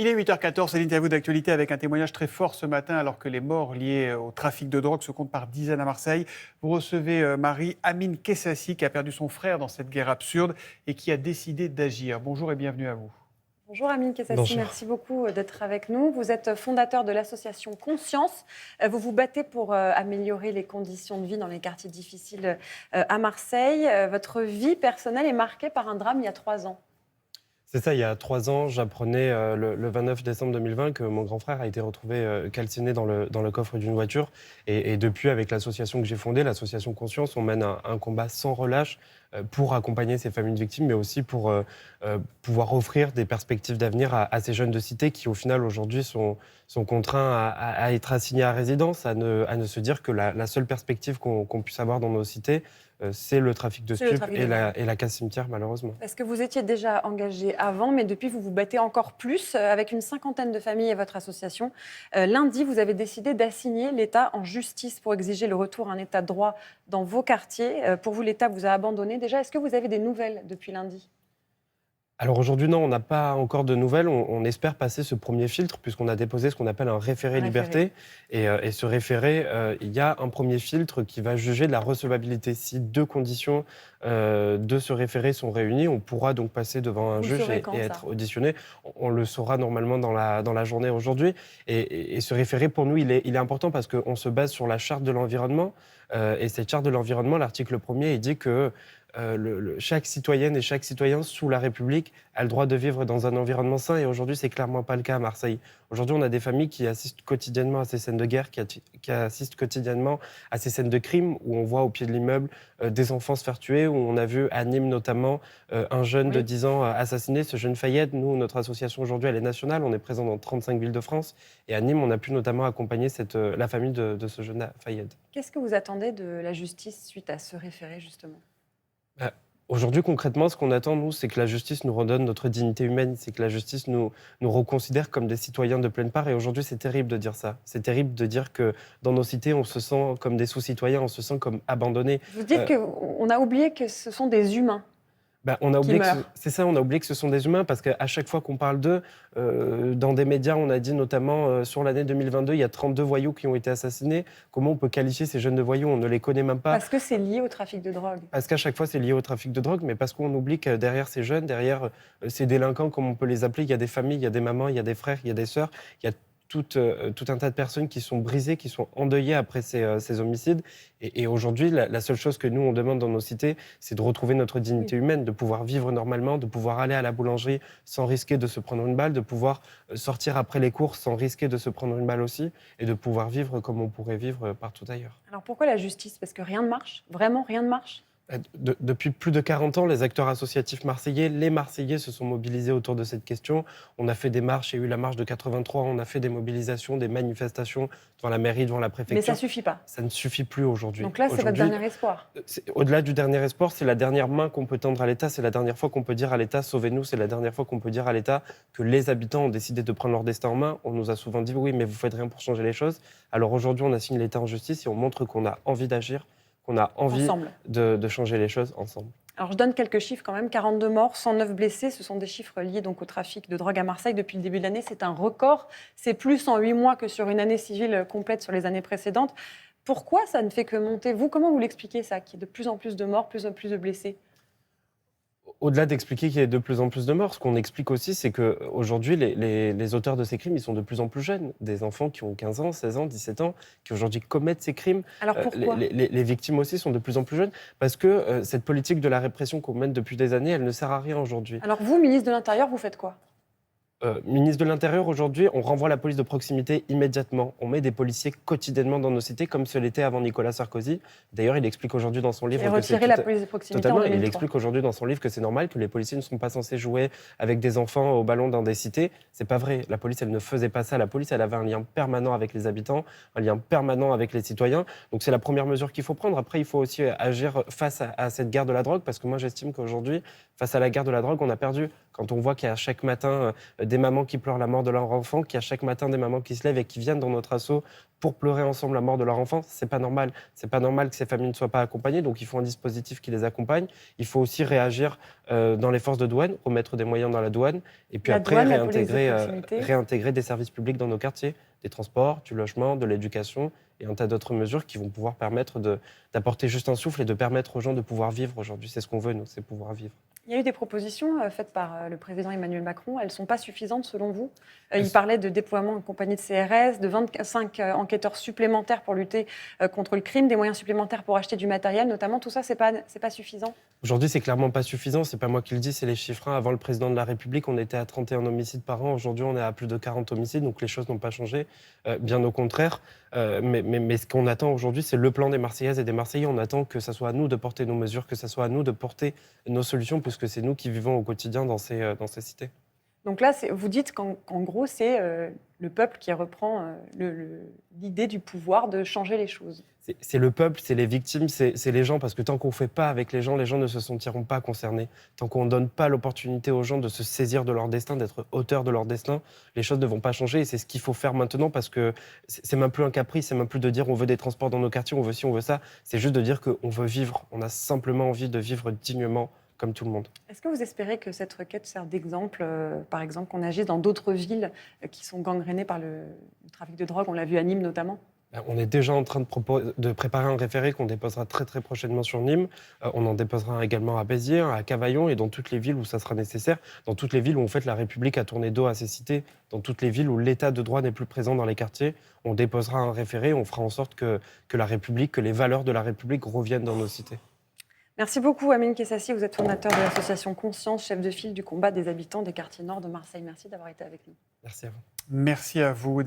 Il est 8h14, c'est l'interview d'actualité avec un témoignage très fort ce matin alors que les morts liés au trafic de drogue se comptent par dizaines à Marseille. Vous recevez Marie Amine Kessassi qui a perdu son frère dans cette guerre absurde et qui a décidé d'agir. Bonjour et bienvenue à vous. Bonjour Amine Kessassi, Bonjour. merci beaucoup d'être avec nous. Vous êtes fondateur de l'association Conscience. Vous vous battez pour améliorer les conditions de vie dans les quartiers difficiles à Marseille. Votre vie personnelle est marquée par un drame il y a 3 ans. C'est ça, il y a 3 ans, j'apprenais le 29 décembre 2020 que mon grand frère a été retrouvé calciné dans le coffre d'une voiture. Et depuis, avec l'association que j'ai fondée, l'association Conscience, on mène un combat sans relâche pour accompagner ces familles de victimes, mais aussi pour pouvoir offrir des perspectives d'avenir à ces jeunes de cité qui, au final, aujourd'hui, sont contraints à être assignés à résidence, à ne se dire que la seule perspective qu'on puisse avoir dans nos cités, c'est le trafic de stupes et la casse cimetière, malheureusement. Est-ce que vous étiez déjà engagé avant, mais depuis, vous vous battez encore plus avec une cinquantaine de familles et votre association. Lundi, vous avez décidé d'assigner l'État en justice pour exiger le retour à un État de droit dans vos quartiers. Pour vous, l'État vous a abandonné. Déjà, est-ce que vous avez des nouvelles depuis lundi ? Alors aujourd'hui, non, on n'a pas encore de nouvelles. On espère passer ce premier filtre puisqu'on a déposé ce qu'on appelle un référé liberté. Et ce référé, il y a un premier filtre qui va juger de la recevabilité. Si 2 conditions de ce référé sont réunies, on pourra donc passer devant un juge et être auditionné. On le saura normalement dans la journée aujourd'hui. Et ce référé, pour nous, il est important parce qu'on se base sur la charte de l'environnement. Et cette charte de l'environnement, l'article 1er, il dit que chaque citoyenne et chaque citoyen sous la République a le droit de vivre dans un environnement sain. Et aujourd'hui, c'est clairement pas le cas à Marseille. Aujourd'hui, on a des familles qui assistent quotidiennement à ces scènes de guerre, qui assistent quotidiennement à ces scènes de crimes où on voit au pied de l'immeuble des enfants se faire tuer, où on a vu à Nîmes notamment un jeune de 10 ans assassiné, ce jeune Fayed. Nous, notre association aujourd'hui, elle est nationale. On est présent dans 35 villes de France. Et à Nîmes, on a pu notamment accompagner la famille de ce jeune Fayed. Qu'est-ce que vous attendez de la justice suite à ce référé, justement ? Aujourd'hui, concrètement, ce qu'on attend, nous, c'est que la justice nous redonne notre dignité humaine, c'est que la justice nous reconsidère comme des citoyens de pleine part. Et aujourd'hui, c'est terrible de dire ça. C'est terrible de dire que dans nos cités, on se sent comme des sous-citoyens, on se sent comme abandonnés. Vous dites qu'on a oublié que ce sont des humains. On a oublié c'est ça, on a oublié que ce sont des humains parce qu'à chaque fois qu'on parle d'eux, dans des médias, on a dit notamment sur l'année 2022, il y a 32 voyous qui ont été assassinés. Comment on peut qualifier ces jeunes de voyous ? On ne les connaît même pas. Parce que c'est lié au trafic de drogue. Parce qu'à chaque fois, c'est lié au trafic de drogue, mais parce qu'on oublie que derrière ces jeunes, derrière ces délinquants, comme on peut les appeler, il y a des familles, il y a des mamans, il y a des frères, il y a des sœurs, il y a tout un tas de personnes qui sont brisées, qui sont endeuillées après ces homicides. Et aujourd'hui, la seule chose que nous, on demande dans nos cités, c'est de retrouver notre dignité humaine, de pouvoir vivre normalement, de pouvoir aller à la boulangerie sans risquer de se prendre une balle, de pouvoir sortir après les courses sans risquer de se prendre une balle aussi, et de pouvoir vivre comme on pourrait vivre partout ailleurs. Alors pourquoi la justice ? Parce que rien ne marche ? Vraiment, rien ne marche ? Depuis plus de 40 ans, les acteurs associatifs marseillais, les Marseillais se sont mobilisés autour de cette question. On a fait des marches, il y a eu la marche de 83, on a fait des mobilisations, des manifestations devant la mairie, devant la préfecture. Mais ça ne suffit pas. Ça ne suffit plus aujourd'hui. Donc là, c'est votre dernier espoir. Au-delà du dernier espoir, c'est la dernière main qu'on peut tendre à l'État, c'est la dernière fois qu'on peut dire à l'État « sauvez-nous », c'est la dernière fois qu'on peut dire à l'État que les habitants ont décidé de prendre leur destin en main. On nous a souvent dit « oui, mais vous ne faites rien pour changer les choses ». Alors aujourd'hui, on assigne l'État en justice et on montre qu'on a envie d'agir, qu'on a envie de changer les choses ensemble. Alors je donne quelques chiffres quand même, 42 morts, 109 blessés, ce sont des chiffres liés donc au trafic de drogue à Marseille depuis le début de l'année, c'est un record, c'est plus en 8 mois que sur une année civile complète sur les années précédentes. Pourquoi ça ne fait que monter ? Vous, comment vous l'expliquez ça, qu'il y ait de plus en plus de morts, plus en plus de blessés ? Au-delà d'expliquer qu'il y a de plus en plus de morts, ce qu'on explique aussi, c'est qu'aujourd'hui, les auteurs de ces crimes, ils sont de plus en plus jeunes. Des enfants qui ont 15 ans, 16 ans, 17 ans, qui aujourd'hui commettent ces crimes. Alors pourquoi ? Les victimes aussi sont de plus en plus jeunes, parce que cette politique de la répression qu'on mène depuis des années, elle ne sert à rien aujourd'hui. Alors vous, ministre de l'Intérieur, vous faites quoi ? Ministre de l'Intérieur, aujourd'hui, on renvoie la police de proximité immédiatement. On met des policiers quotidiennement dans nos cités, comme ce l'était avant Nicolas Sarkozy. D'ailleurs, il explique aujourd'hui dans son livre que c'est la police de proximité totalement. Il explique aujourd'hui dans son livre que c'est normal, que les policiers ne sont pas censés jouer avec des enfants au ballon dans des cités. C'est pas vrai. La police, elle ne faisait pas ça. La police, elle avait un lien permanent avec les habitants, un lien permanent avec les citoyens. Donc c'est la première mesure qu'il faut prendre. Après, il faut aussi agir face à cette guerre de la drogue, parce que moi, j'estime qu'aujourd'hui, Face à la guerre de la drogue, on a perdu. Quand on voit qu'il y a chaque matin des mamans qui pleurent la mort de leur enfant, qu'il y a chaque matin des mamans qui se lèvent et qui viennent dans notre asso pour pleurer ensemble la mort de leur enfant, c'est pas normal. C'est pas normal que ces familles ne soient pas accompagnées, donc il faut un dispositif qui les accompagne. Il faut aussi réagir dans les forces de douane, remettre des moyens dans la douane, et puis La après douane, la police de proximité. réintégrer des services publics dans nos quartiers, des transports, du logement, de l'éducation et un tas d'autres mesures qui vont pouvoir permettre d'apporter juste un souffle et de permettre aux gens de pouvoir vivre aujourd'hui. C'est ce qu'on veut, nous, c'est pouvoir vivre. Il y a eu des propositions faites par le président Emmanuel Macron. Elles ne sont pas suffisantes selon vous? Il parlait de déploiement accompagné de CRS, de 25 enquêteurs supplémentaires pour lutter contre le crime, des moyens supplémentaires pour acheter du matériel notamment. Tout ça, c'est pas suffisant? Aujourd'hui, c'est clairement pas suffisant. C'est pas moi qui le dis, c'est les chiffres. Avant le président de la République, on était à 31 homicides par an. Aujourd'hui, on est à plus de 40 homicides. Donc les choses n'ont pas changé. Bien au contraire. Mais ce qu'on attend aujourd'hui, c'est le plan des Marseillaises et des Marseillais. On attend que ce soit à nous de porter nos mesures, que ce soit à nous de porter nos solutions, puisque c'est nous qui vivons au quotidien dans ces cités. Donc là, vous dites qu'en gros, c'est le peuple qui reprend l'idée du pouvoir de changer les choses. C'est le peuple, c'est les victimes, c'est les gens, parce que tant qu'on ne fait pas avec les gens ne se sentiront pas concernés. Tant qu'on ne donne pas l'opportunité aux gens de se saisir de leur destin, d'être auteurs de leur destin, les choses ne vont pas changer. Et c'est ce qu'il faut faire maintenant, parce que c'est même plus un caprice, c'est même plus de dire on veut des transports dans nos quartiers, on veut ci, on veut ça. C'est juste de dire qu'on veut vivre. On a simplement envie de vivre dignement, comme tout le monde. Est-ce que vous espérez que cette requête sert d'exemple, par exemple, qu'on agisse dans d'autres villes qui sont gangrénées par le trafic de drogue? On l'a vu à Nîmes notamment. On est déjà en train de préparer un référé qu'on déposera très très prochainement sur Nîmes. On en déposera également à Béziers, à Cavaillon et dans toutes les villes où ça sera nécessaire. Dans toutes les villes où en fait la République a tourné dos à ces cités, dans toutes les villes où l'état de droit n'est plus présent dans les quartiers, on déposera un référé, on fera en sorte que la République, que les valeurs de la République reviennent dans nos cités. Merci beaucoup, Amine Kessassi. Vous êtes fondateur de l'association Conscience, chef de file du combat des habitants des quartiers nord de Marseille. Merci d'avoir été avec nous. Merci à vous. Merci à vous.